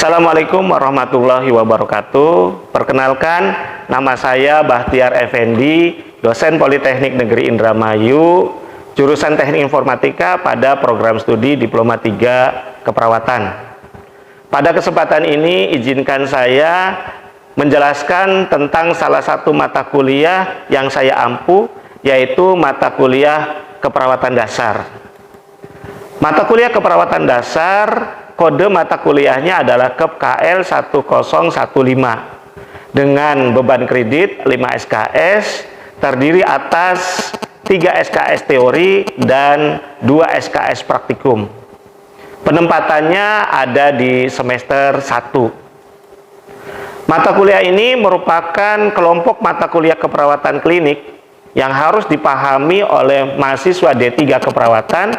Assalamualaikum warahmatullahi wabarakatuh. Perkenalkan, nama saya Bahtiar Effendi, dosen Politeknik Negeri Indramayu, jurusan Teknik Informatika pada program studi Diploma 3 Keperawatan. Pada kesempatan ini, izinkan saya menjelaskan tentang salah satu mata kuliah yang saya ampu, yaitu mata kuliah Keperawatan Dasar. Mata kuliah Keperawatan Dasar, kode mata kuliahnya adalah KEP KL 1015 dengan beban kredit 5 SKS, terdiri atas 3 SKS teori dan 2 SKS praktikum. Penempatannya ada di semester 1. Mata kuliah ini merupakan kelompok mata kuliah keperawatan klinik yang harus dipahami oleh mahasiswa D3 keperawatan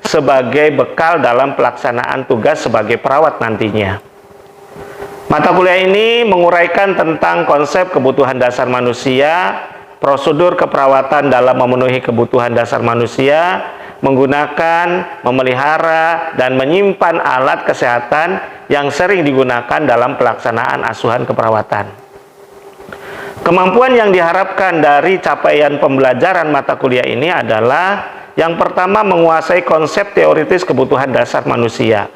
sebagai bekal dalam pelaksanaan tugas sebagai perawat nantinya. Mata kuliah ini menguraikan tentang konsep kebutuhan dasar manusia, prosedur keperawatan dalam memenuhi kebutuhan dasar manusia, menggunakan, memelihara, dan menyimpan alat kesehatan yang sering digunakan dalam pelaksanaan asuhan keperawatan. Kemampuan yang diharapkan dari capaian pembelajaran mata kuliah ini adalah yang pertama, menguasai konsep teoritis kebutuhan dasar manusia.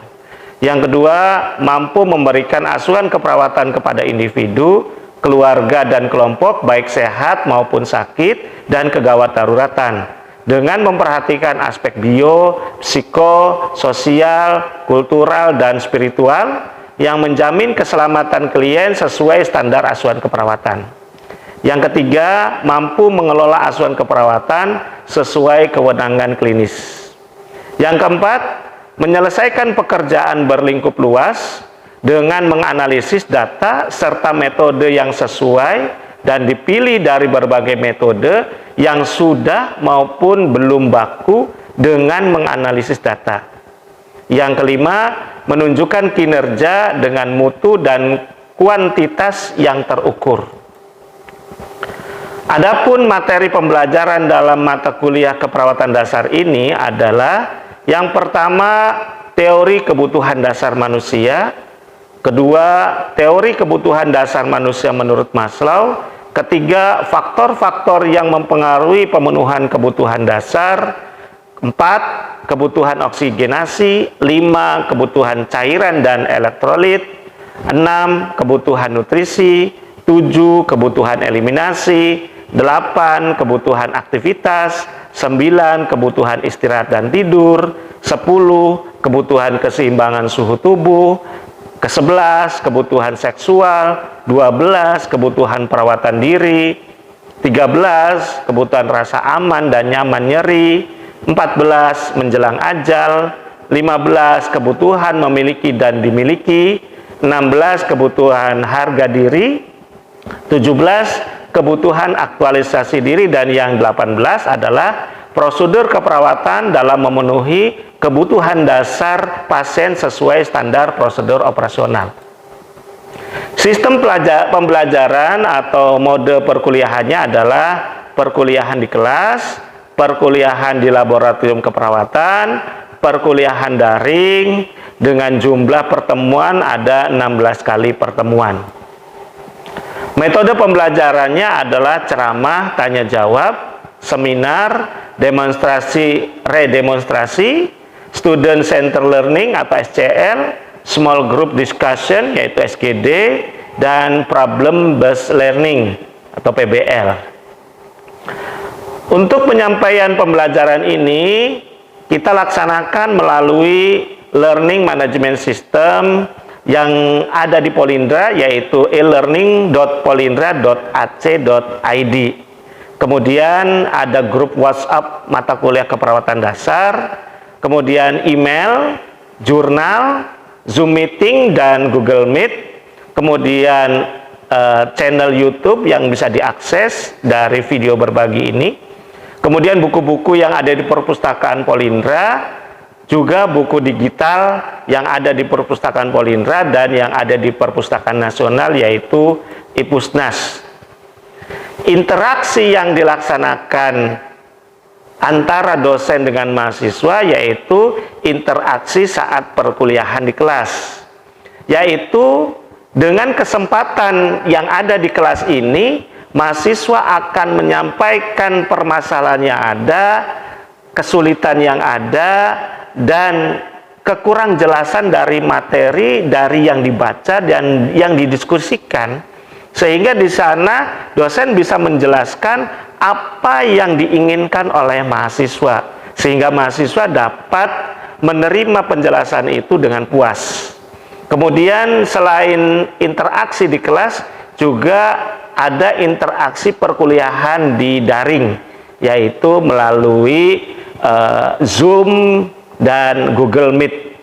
Yang kedua, mampu memberikan asuhan keperawatan kepada individu, keluarga, dan kelompok baik sehat maupun sakit dan kegawat daruratan dengan memperhatikan aspek bio, psiko, sosial, kultural, dan spiritual yang menjamin keselamatan klien sesuai standar asuhan keperawatan. Yang ketiga, mampu mengelola asuhan keperawatan sesuai kewenangan klinis. Yang keempat, menyelesaikan pekerjaan berlingkup luas dengan menganalisis data serta metode yang sesuai dan dipilih dari berbagai metode yang sudah maupun belum baku dengan menganalisis data. Yang kelima, menunjukkan kinerja dengan mutu dan kuantitas yang terukur. Adapun materi pembelajaran dalam mata kuliah keperawatan dasar ini adalah yang pertama, teori kebutuhan dasar manusia, kedua, teori kebutuhan dasar manusia menurut Maslow, ketiga, faktor-faktor yang mempengaruhi pemenuhan kebutuhan dasar, 4, kebutuhan oksigenasi, 5, kebutuhan cairan dan elektrolit, 6, kebutuhan nutrisi, 7, kebutuhan eliminasi, 8, kebutuhan aktivitas, 9, kebutuhan istirahat dan tidur, 10, kebutuhan keseimbangan suhu tubuh, ke-11, kebutuhan seksual, 12, kebutuhan perawatan diri, 13, kebutuhan rasa aman dan nyaman nyeri, 14, menjelang ajal, 15, kebutuhan memiliki dan dimiliki, 16, kebutuhan harga diri, 17, kebutuhan aktualisasi diri, dan yang 18 adalah prosedur keperawatan dalam memenuhi kebutuhan dasar pasien sesuai standar prosedur operasional. Sistem pembelajaran atau mode perkuliahannya adalah perkuliahan di kelas, perkuliahan di laboratorium keperawatan, perkuliahan daring dengan jumlah pertemuan ada 16 kali pertemuan. Metode pembelajarannya adalah ceramah, tanya jawab, seminar, demonstrasi, redemonstrasi, student center learning atau SCL, small group discussion yaitu SGD, dan problem based learning atau PBL. Untuk penyampaian pembelajaran ini kita laksanakan melalui learning management system yang ada di Polindra, yaitu e-learning.polindra.ac.id. Kemudian ada grup WhatsApp mata kuliah keperawatan dasar, kemudian email, jurnal, Zoom meeting, dan Google Meet, kemudian channel YouTube yang bisa diakses dari video berbagi ini, kemudian buku-buku yang ada di perpustakaan Polindra, juga buku digital yang ada di perpustakaan Polindra dan yang ada di perpustakaan nasional yaitu IPUSNAS. Interaksi yang dilaksanakan antara dosen dengan mahasiswa yaitu interaksi saat perkuliahan di kelas. yaitu dengan kesempatan yang ada di kelas ini, mahasiswa akan menyampaikan permasalahan yang ada, kesulitan yang ada, dan kekurang jelasan dari materi, dari yang dibaca dan yang didiskusikan, sehingga di sana dosen bisa menjelaskan apa yang diinginkan oleh mahasiswa, sehingga mahasiswa dapat menerima penjelasan itu dengan puas. Kemudian selain interaksi di kelas, juga ada interaksi perkuliahan di daring, yaitu melalui Zoom dan Google Meet.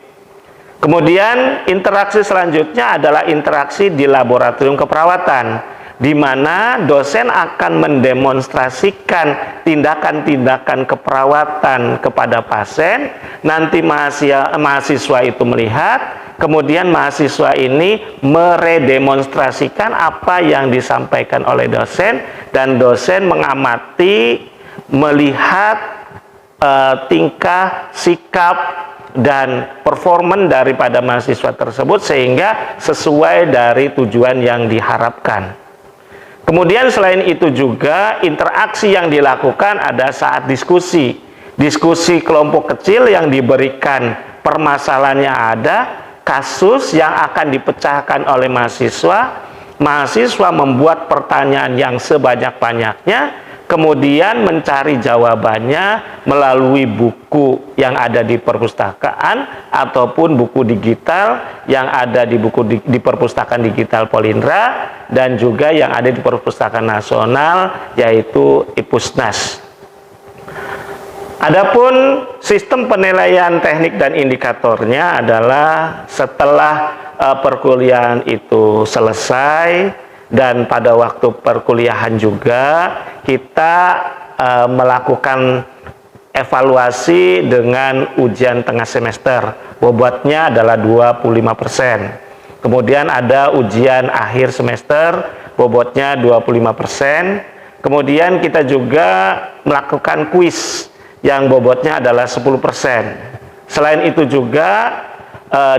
Kemudian interaksi selanjutnya adalah interaksi di laboratorium keperawatan, di mana dosen akan mendemonstrasikan tindakan-tindakan keperawatan kepada pasien. Nanti mahasiswa itu melihat, kemudian mahasiswa ini meredemonstrasikan apa yang disampaikan oleh dosen, dan dosen mengamati, melihat tingkah, sikap, dan performan daripada mahasiswa tersebut sehingga sesuai dari tujuan yang diharapkan. Kemudian selain itu juga interaksi yang dilakukan ada saat diskusi kelompok kecil yang diberikan permasalahannya ada, kasus yang akan dipecahkan oleh mahasiswa membuat pertanyaan yang sebanyak-banyaknya, kemudian mencari jawabannya melalui buku yang ada di perpustakaan ataupun buku digital yang ada di perpustakaan digital Polindra, dan juga yang ada di perpustakaan nasional yaitu Ipusnas. Adapun sistem penilaian teknik dan indikatornya adalah setelah perkuliahan itu selesai, dan pada waktu perkuliahan juga kita melakukan evaluasi dengan ujian tengah semester. Bobotnya adalah 25%. Kemudian ada ujian akhir semester, bobotnya 25%. Kemudian kita juga melakukan kuis yang bobotnya adalah 10%. Selain itu juga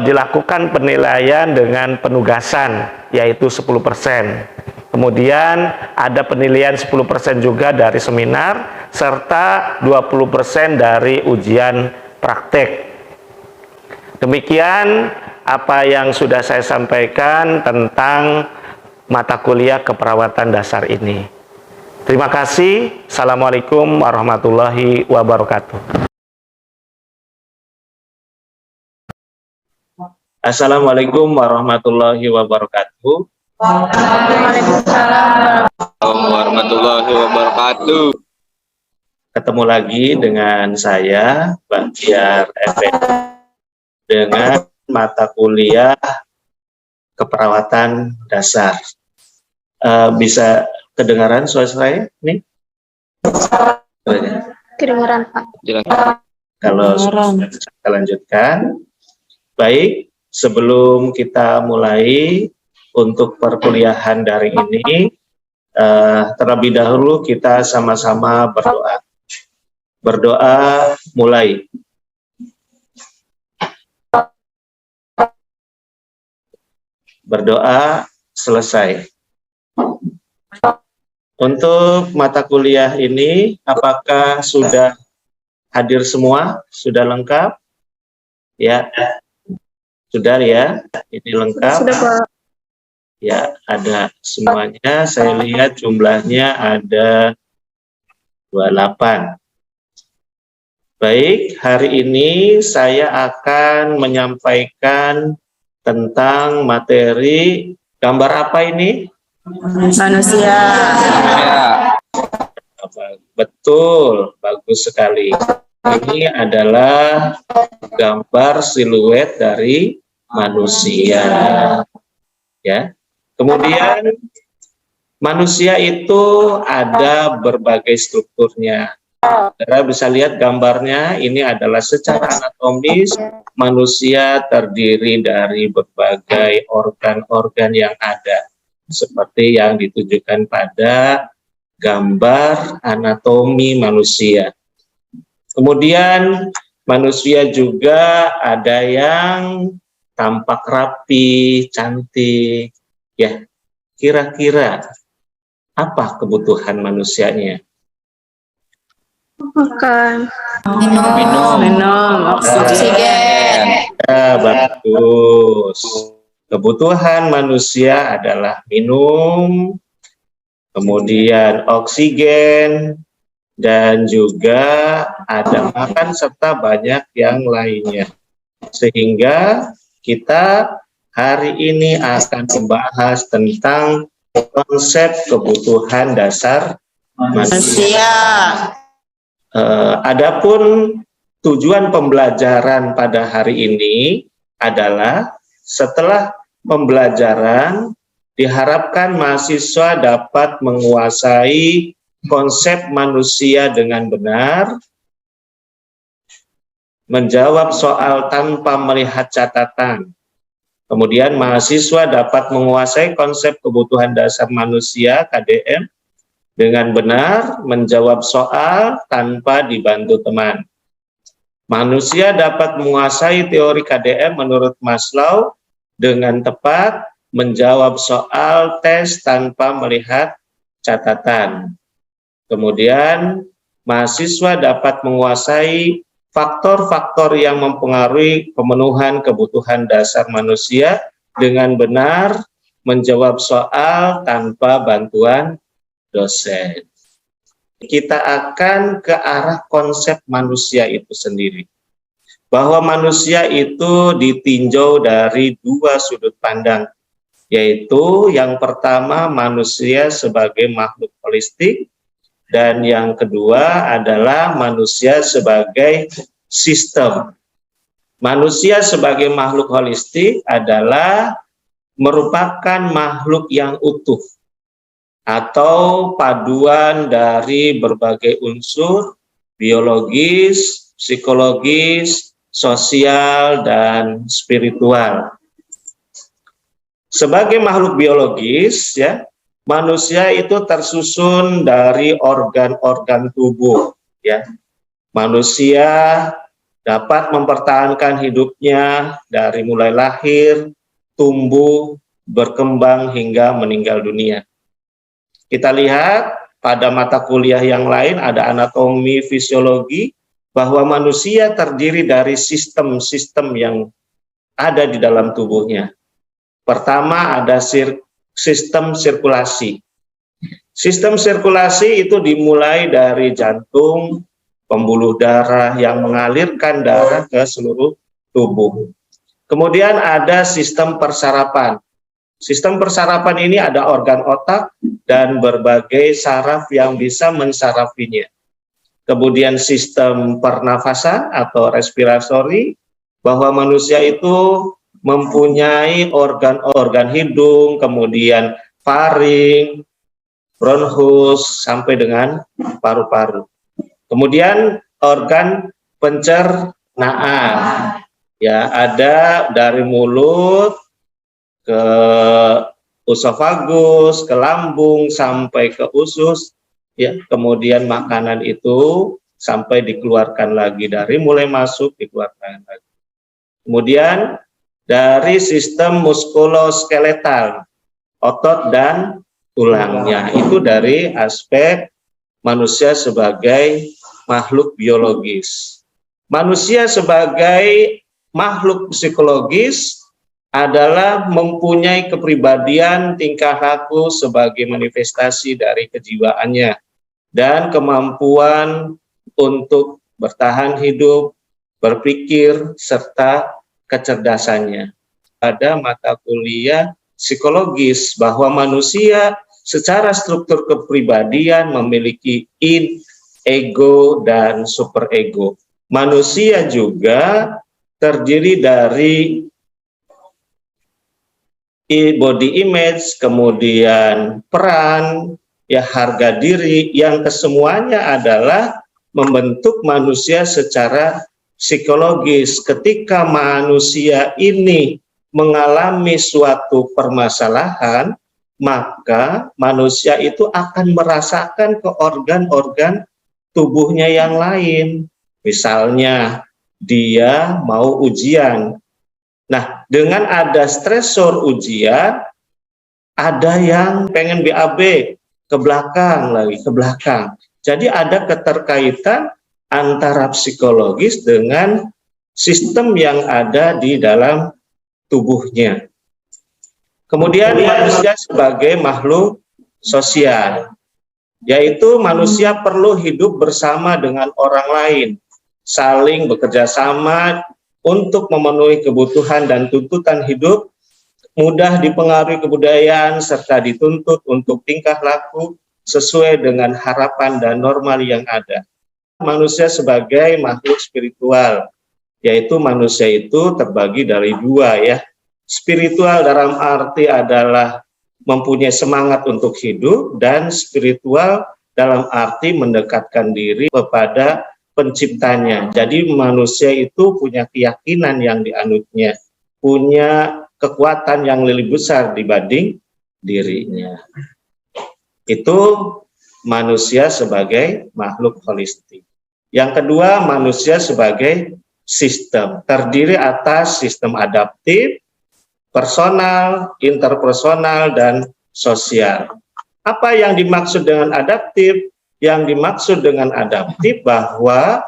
dilakukan penilaian dengan penugasan, yaitu 10%. Kemudian ada penilaian 10% juga dari seminar, serta 20% dari ujian praktek. Demikian apa yang sudah saya sampaikan tentang mata kuliah keperawatan dasar ini. Terima kasih. Assalamualaikum warahmatullahi wabarakatuh. Assalamualaikum warahmatullahi wabarakatuh. Waalaikumsalam warahmatullahi wabarakatuh. Ketemu lagi dengan saya, Bahtiar Effendi, dengan mata kuliah keperawatan dasar. Bisa kedengaran suara saya nih? Kedengaran, Pak. Kalau kita lanjutkan. Baik, sebelum kita mulai untuk perkuliahan daring ini, terlebih dahulu kita sama-sama berdoa. Berdoa mulai. Berdoa selesai. Untuk mata kuliah ini, apakah sudah hadir semua? Sudah lengkap? Ya. Sudah ya, ini lengkap. Sudah, Pak. Ya, ada semuanya. Saya lihat jumlahnya ada 28. Baik, hari ini saya akan menyampaikan tentang materi gambar apa ini? Manusia. Betul, bagus sekali. Ini adalah gambar siluet dari manusia. Ya. Kemudian manusia itu ada berbagai strukturnya. Saudara bisa lihat gambarnya, ini adalah secara anatomis manusia terdiri dari berbagai organ-organ yang ada, seperti yang ditujukan pada gambar anatomi manusia. Kemudian manusia juga ada yang tampak rapi, cantik. Ya, kira-kira apa kebutuhan manusianya? Makan. Minum oksigen. Ya, bagus. Kebutuhan manusia adalah minum, kemudian oksigen, dan juga ada makan serta banyak yang lainnya. Sehingga kita hari ini akan membahas tentang konsep kebutuhan dasar manusia. Adapun tujuan pembelajaran pada hari ini adalah setelah pembelajaran diharapkan mahasiswa dapat menguasai konsep manusia dengan benar, menjawab soal tanpa melihat catatan. Kemudian mahasiswa dapat menguasai konsep kebutuhan dasar manusia KDM dengan benar, menjawab soal tanpa dibantu teman. Manusia dapat menguasai teori KDM menurut Maslow dengan tepat, menjawab soal tes tanpa melihat catatan. Kemudian mahasiswa dapat menguasai faktor-faktor yang mempengaruhi pemenuhan kebutuhan dasar manusia dengan benar, menjawab soal tanpa bantuan dosen. Kita akan ke arah konsep manusia itu sendiri. Bahwa manusia itu ditinjau dari dua sudut pandang, yaitu yang pertama manusia sebagai makhluk holistik, dan yang kedua adalah manusia sebagai sistem. Manusia sebagai makhluk holistik adalah merupakan makhluk yang utuh atau paduan dari berbagai unsur biologis, psikologis, sosial, dan spiritual. Sebagai makhluk biologis, ya, manusia itu tersusun dari organ-organ tubuh, ya. Manusia dapat mempertahankan hidupnya dari mulai lahir, tumbuh, berkembang hingga meninggal dunia. Kita lihat pada mata kuliah yang lain ada anatomi fisiologi bahwa manusia terdiri dari sistem-sistem yang ada di dalam tubuhnya. Pertama ada sistem sirkulasi. Sistem sirkulasi itu dimulai dari jantung, pembuluh darah yang mengalirkan darah ke seluruh tubuh. Kemudian ada sistem persarapan. Sistem persarapan ini ada organ otak dan berbagai saraf yang bisa mensarafinya. Kemudian sistem pernafasan atau respiratory, bahwa manusia itu mempunyai organ-organ hidung, kemudian faring, bronchus, sampai dengan paru-paru. Kemudian organ pencernaan, ya, ada dari mulut ke usofagus, ke lambung, sampai ke usus, ya. Kemudian makanan itu sampai dikeluarkan lagi, dari mulai masuk dikeluarkan lagi. Kemudian dari sistem muskuloskeletal, otot dan tulangnya, itu dari aspek manusia sebagai makhluk biologis. Manusia sebagai makhluk psikologis adalah mempunyai kepribadian, tingkah laku sebagai manifestasi dari kejiwaannya dan kemampuan untuk bertahan hidup, berpikir, serta kecerdasannya. Pada mata kuliah psikologis bahwa manusia secara struktur kepribadian memiliki ego dan superego. Manusia juga terdiri dari body image, kemudian peran, ya, harga diri, yang kesemuanya adalah membentuk manusia secara psikologis. Ketika manusia ini mengalami suatu permasalahan, maka manusia itu akan merasakan ke organ-organ tubuhnya yang lain. Misalnya dia mau ujian, Nah, dengan ada stresor ujian, ada yang pengen BAB, ke belakang lagi, ke belakang. Jadi ada keterkaitan antara psikologis dengan sistem yang ada di dalam tubuhnya. Kemudian manusia sebagai makhluk sosial, yaitu manusia perlu hidup bersama dengan orang lain, saling bekerja sama untuk memenuhi kebutuhan dan tuntutan hidup, mudah dipengaruhi kebudayaan, serta dituntut untuk tingkah laku sesuai dengan harapan dan normal yang ada. Manusia sebagai makhluk spiritual, yaitu manusia itu terbagi dari dua ya. Spiritual dalam arti adalah mempunyai semangat untuk hidup, dan spiritual dalam arti mendekatkan diri kepada penciptanya. Jadi manusia itu punya keyakinan yang dianutnya, punya kekuatan yang lebih besar dibanding dirinya. Itu manusia sebagai makhluk holistik. Yang kedua, manusia sebagai sistem, terdiri atas sistem adaptif, personal, interpersonal, dan sosial. Apa yang dimaksud dengan adaptif? Yang dimaksud dengan adaptif bahwa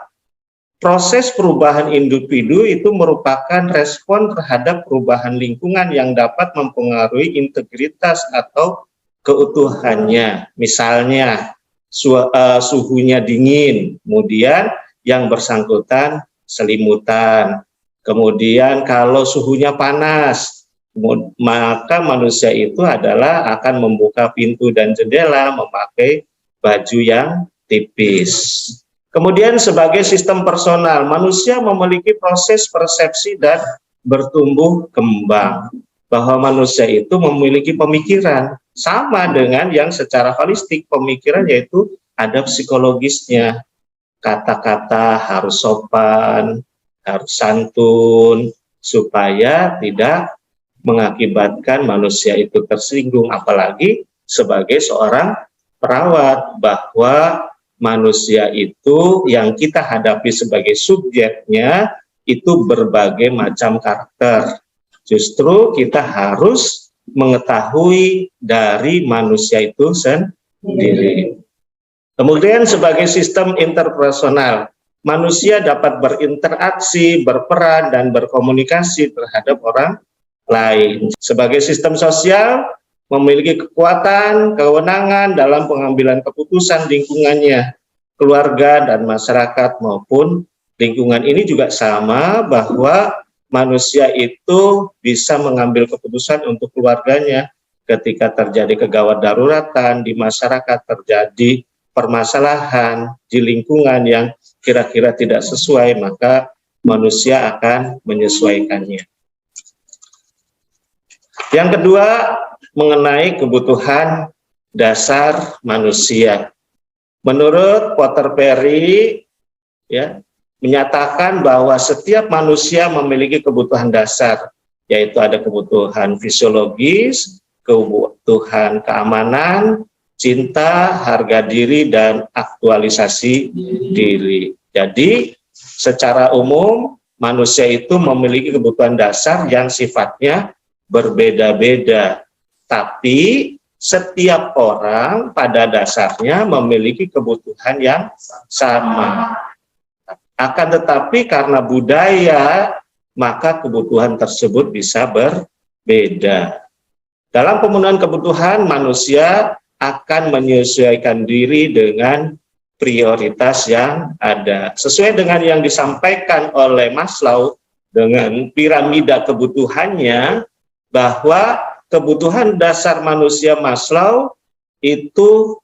proses perubahan individu itu merupakan respon terhadap perubahan lingkungan yang dapat mempengaruhi integritas atau keutuhannya. Misalnya, suhunya dingin, kemudian yang bersangkutan selimutan. Kemudian kalau suhunya panas, maka manusia itu adalah akan membuka pintu dan jendela, memakai baju yang tipis. Kemudian sebagai sistem personal, manusia memiliki proses persepsi dan bertumbuh kembang. Bahwa manusia itu memiliki pemikiran, sama dengan yang secara holistik. Pemikiran yaitu ada psikologisnya. Kata-kata harus sopan, harus santun, supaya tidak mengakibatkan manusia itu tersinggung. Apalagi sebagai seorang perawat, bahwa manusia itu yang kita hadapi sebagai subjeknya itu berbagai macam karakter. Justru kita harus mengetahui dari manusia itu sendiri. Kemudian sebagai sistem interpersonal, manusia dapat berinteraksi, berperan, dan berkomunikasi terhadap orang lain. Sebagai sistem sosial, memiliki kekuatan, kewenangan dalam pengambilan keputusan lingkungannya, keluarga dan masyarakat maupun lingkungan. Ini juga sama, bahwa manusia itu bisa mengambil keputusan untuk keluarganya ketika terjadi kegawat daruratan, di masyarakat terjadi permasalahan, di lingkungan yang kira-kira tidak sesuai, maka manusia akan menyesuaikannya. Yang kedua, mengenai kebutuhan dasar manusia. Menurut Porter Perry, ya, menyatakan bahwa setiap manusia memiliki kebutuhan dasar, yaitu ada kebutuhan fisiologis, kebutuhan keamanan, cinta, harga diri, dan aktualisasi diri. Jadi, secara umum, manusia itu memiliki kebutuhan dasar yang sifatnya berbeda-beda. Tapi setiap orang pada dasarnya memiliki kebutuhan yang sama. Akan tetapi karena budaya, maka kebutuhan tersebut bisa berbeda. Dalam pemenuhan kebutuhan, manusia akan menyesuaikan diri dengan prioritas yang ada. Sesuai dengan yang disampaikan oleh Maslow dengan piramida kebutuhannya, bahwa kebutuhan dasar manusia Maslow itu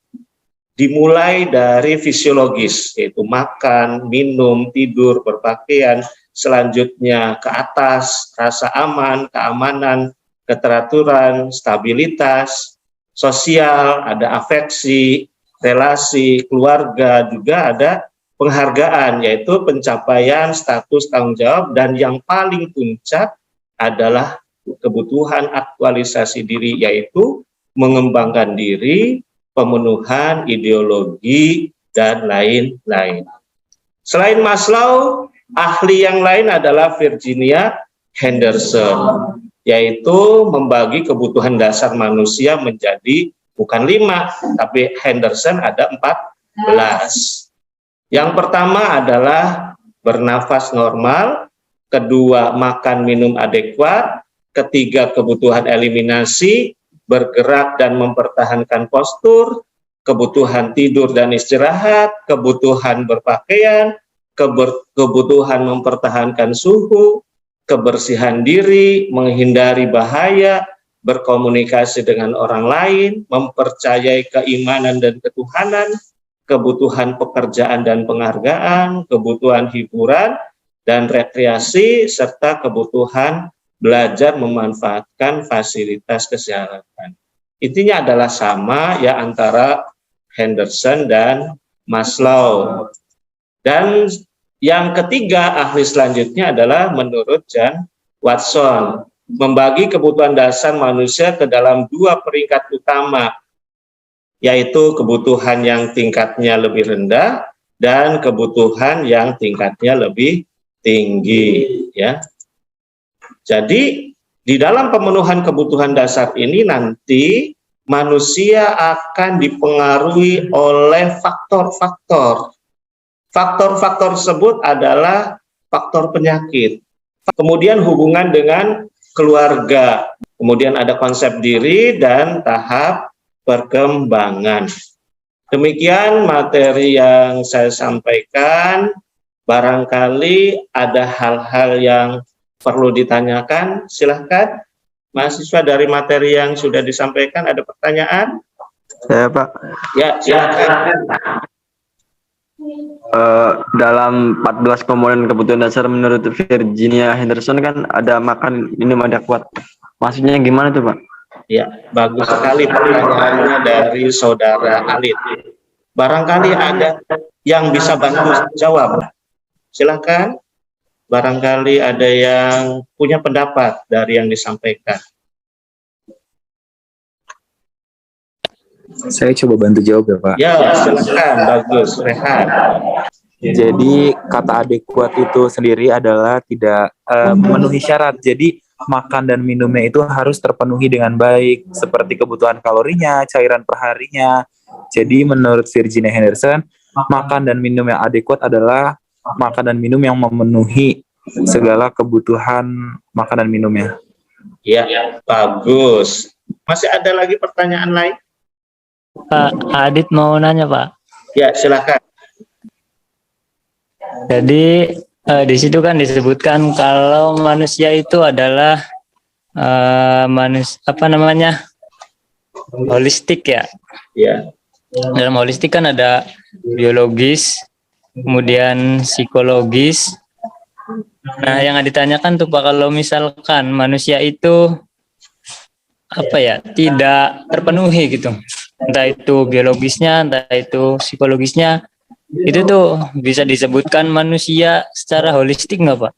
dimulai dari fisiologis, yaitu makan, minum, tidur, berpakaian. Selanjutnya ke atas, rasa aman, keamanan, keteraturan, stabilitas, sosial, ada afeksi, relasi, keluarga, juga ada penghargaan, yaitu pencapaian status tanggung jawab, dan yang paling puncak adalah kebutuhan aktualisasi diri, yaitu mengembangkan diri, pemenuhan ideologi, dan lain-lain. Selain Maslow, ahli yang lain adalah Virginia Henderson, yaitu membagi kebutuhan dasar manusia menjadi bukan 5, tapi Henderson ada 14. Yang pertama adalah bernafas normal, kedua makan minum adekuat, ketiga kebutuhan eliminasi, bergerak dan mempertahankan postur, kebutuhan tidur dan istirahat, kebutuhan berpakaian, kebutuhan mempertahankan suhu, kebersihan diri, menghindari bahaya, berkomunikasi dengan orang lain, mempercayai keimanan dan ketuhanan, kebutuhan pekerjaan dan penghargaan, kebutuhan hiburan dan rekreasi, serta kebutuhan belajar memanfaatkan fasilitas kesehatan. Intinya adalah sama ya antara Henderson dan Maslow. Dan yang ketiga, ahli selanjutnya adalah menurut John Watson, membagi kebutuhan dasar manusia ke dalam 2 peringkat utama, yaitu kebutuhan yang tingkatnya lebih rendah dan kebutuhan yang tingkatnya lebih tinggi, ya. Jadi di dalam pemenuhan kebutuhan dasar ini nanti manusia akan dipengaruhi oleh faktor-faktor. Faktor-faktor tersebut adalah faktor penyakit, kemudian hubungan dengan keluarga, kemudian ada konsep diri dan tahap perkembangan. Demikian materi yang saya sampaikan. Barangkali ada hal-hal yang perlu ditanyakan, silahkan. Mahasiswa dari materi yang sudah disampaikan, ada pertanyaan? Saya Pak, Ya, silahkan. dalam 14 komponen kebutuhan dasar menurut Virginia Henderson kan ada makan, minum, adekuat. Maksudnya gimana tuh Pak? Ya, bagus sekali pertanyaannya dari saudara Alit. Barangkali ada yang bisa bantu jawab. Silahkan. Barangkali ada yang punya pendapat dari yang disampaikan. Saya coba bantu jawab ya Pak. Ya, silakan. Bagus, Rehan. Jadi kata adekuat itu sendiri adalah tidak memenuhi syarat. Jadi makan dan minumnya itu harus terpenuhi dengan baik, seperti kebutuhan kalorinya, cairan perharinya. Jadi menurut Virginia Henderson, makan dan minum yang adekuat adalah makan dan minum yang memenuhi segala kebutuhan makan dan minumnya. Ya, bagus. Masih ada lagi pertanyaan lain? Pak Adit mau nanya Pak. Ya, silakan. Jadi di situ kan disebutkan kalau manusia itu adalah holistik ya. Ya. Dalam holistik kan ada biologis, kemudian psikologis. Nah, yang ditanyakan tuh Pak, kalau misalkan manusia itu tidak terpenuhi gitu, entah itu biologisnya, entah itu psikologisnya, itu tuh bisa disebutkan manusia secara holistik nggak Pak?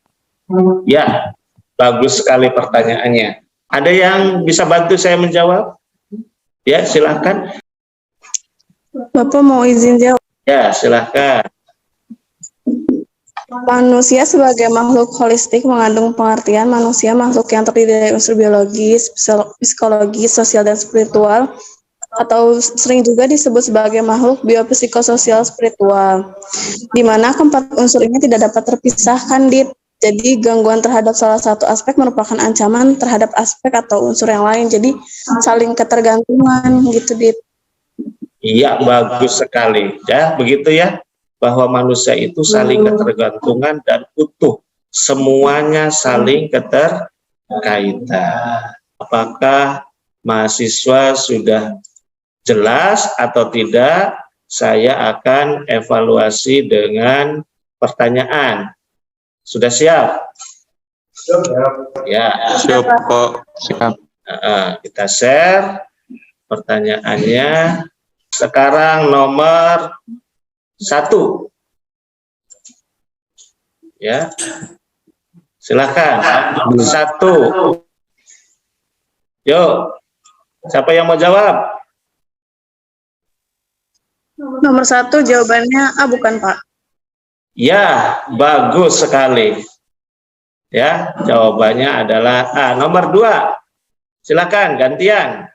Ya, bagus sekali pertanyaannya. Ada yang bisa bantu saya menjawab? Ya, silakan. Bapak mau izin jawab. Ya, silakan. Manusia sebagai makhluk holistik mengandung pengertian manusia makhluk yang terdiri dari unsur biologis, psikologis, sosial, dan spiritual, atau sering juga disebut sebagai makhluk biopsikososial spiritual, di mana keempat unsur ini tidak dapat terpisahkan, Dit. Jadi gangguan terhadap salah satu aspek merupakan ancaman terhadap aspek atau unsur yang lain. Jadi saling ketergantungan gitu, Dit. Iya, bagus sekali. Ya, begitu ya. Bahwa manusia itu saling ketergantungan dan utuh. Semuanya saling keterkaitan. Apakah mahasiswa sudah jelas atau tidak? Saya akan evaluasi dengan pertanyaan. Sudah siap? Ya. Siap Pak. Siap. Kita share pertanyaannya. Sekarang nomor 1. Ya. Silakan. 1. Yuk. Siapa yang mau jawab? Nomor 1 jawabannya A, bukan Pak. Ya, bagus sekali. Ya, jawabannya adalah A. Nomor 2. Silakan gantian.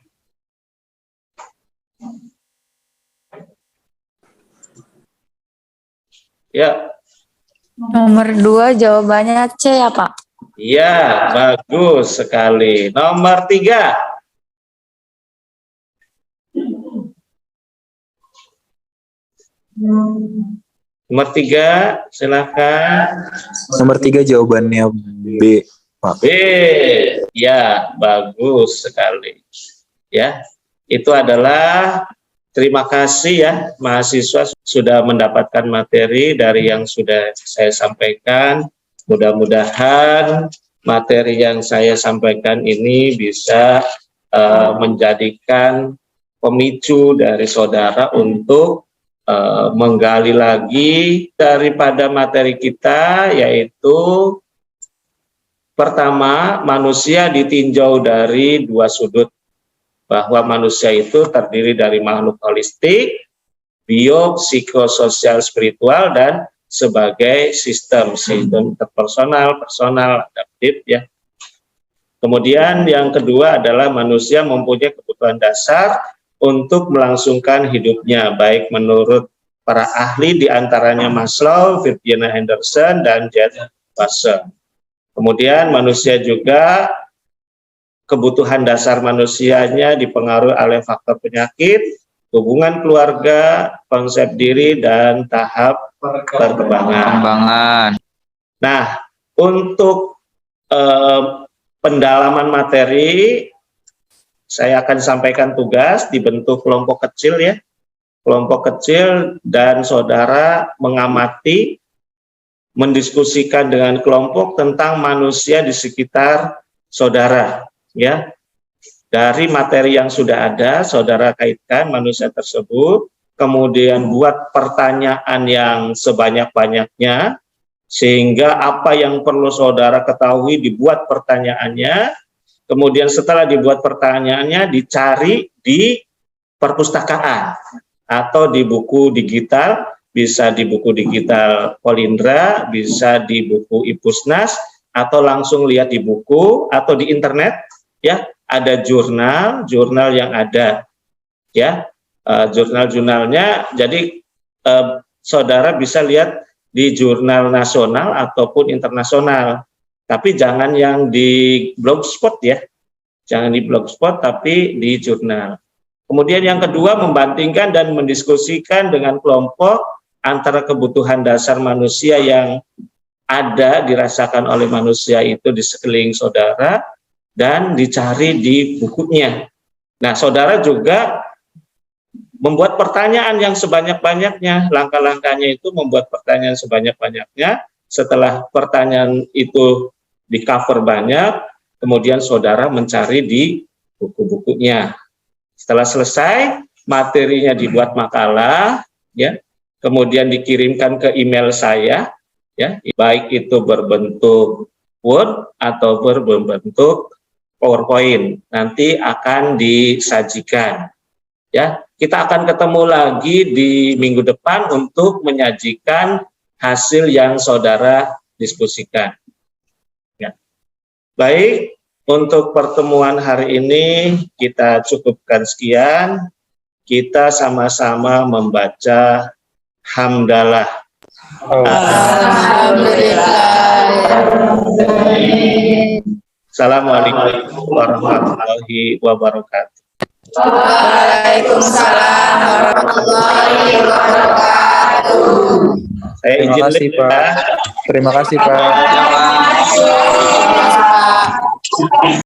Ya. Nomor 2 jawabannya C ya Pak. Iya, bagus sekali. Nomor 3. Nomor 3, silakan. Nomor 3 jawabannya B, Pak. B. Ya, bagus sekali. Ya, itu adalah terima kasih ya mahasiswa sudah mendapatkan materi dari yang sudah saya sampaikan. Mudah-mudahan materi yang saya sampaikan ini bisa menjadikan pemicu dari saudara untuk menggali lagi daripada materi kita, yaitu pertama, manusia ditinjau dari 2 sudut, bahwa manusia itu terdiri dari makhluk holistik, bio, psikososial, spiritual, dan sebagai sistem interpersonal, personal, adaptif ya. Kemudian yang kedua adalah manusia mempunyai kebutuhan dasar untuk melangsungkan hidupnya, baik menurut para ahli diantaranya Maslow, Virginia Henderson, dan Jet Wasser. Kemudian manusia juga kebutuhan dasar manusianya dipengaruhi oleh faktor penyakit, hubungan keluarga, konsep diri, dan tahap perkembangan. Nah, untuk pendalaman materi, saya akan sampaikan tugas dibentuk kelompok kecil ya. Kelompok kecil dan saudara mengamati, mendiskusikan dengan kelompok tentang manusia di sekitar saudara ya. Dari materi yang sudah ada, saudara kaitkan manusia tersebut, kemudian buat pertanyaan yang sebanyak-banyaknya, sehingga apa yang perlu saudara ketahui dibuat pertanyaannya, kemudian setelah dibuat pertanyaannya dicari di perpustakaan atau di buku digital, bisa di buku digital Polindra, bisa di buku Ipusnas, atau langsung lihat di buku atau di internet ya. Ada jurnal yang ada ya, jurnal-jurnalnya. Jadi saudara bisa lihat di jurnal nasional ataupun internasional, tapi jangan yang di blogspot ya, jangan di blogspot tapi di jurnal. Kemudian yang kedua, membandingkan dan mendiskusikan dengan kelompok antara kebutuhan dasar manusia yang ada dirasakan oleh manusia itu di sekeliling saudara dan dicari di bukunya. Nah, saudara juga membuat pertanyaan yang sebanyak-banyaknya. Langkah-langkahnya itu membuat pertanyaan sebanyak-banyaknya. Setelah pertanyaan itu di cover banyak, kemudian saudara mencari di buku-bukunya. Setelah selesai, materinya dibuat makalah, ya, kemudian dikirimkan ke email saya, ya, baik itu berbentuk Word atau berbentuk PowerPoint, nanti akan disajikan. Ya, kita akan ketemu lagi di minggu depan untuk menyajikan hasil yang saudara diskusikan. Ya. Baik, untuk pertemuan hari ini kita cukupkan sekian. Kita sama-sama membaca hamdalah. Alhamdulillah. Assalamualaikum warahmatullahi wabarakatuh. Waalaikumsalam warahmatullahi wabarakatuh. Saya izin Terima kasih, dulu ya. Pak. Terima kasih, Pak. Terima kasih, Pak.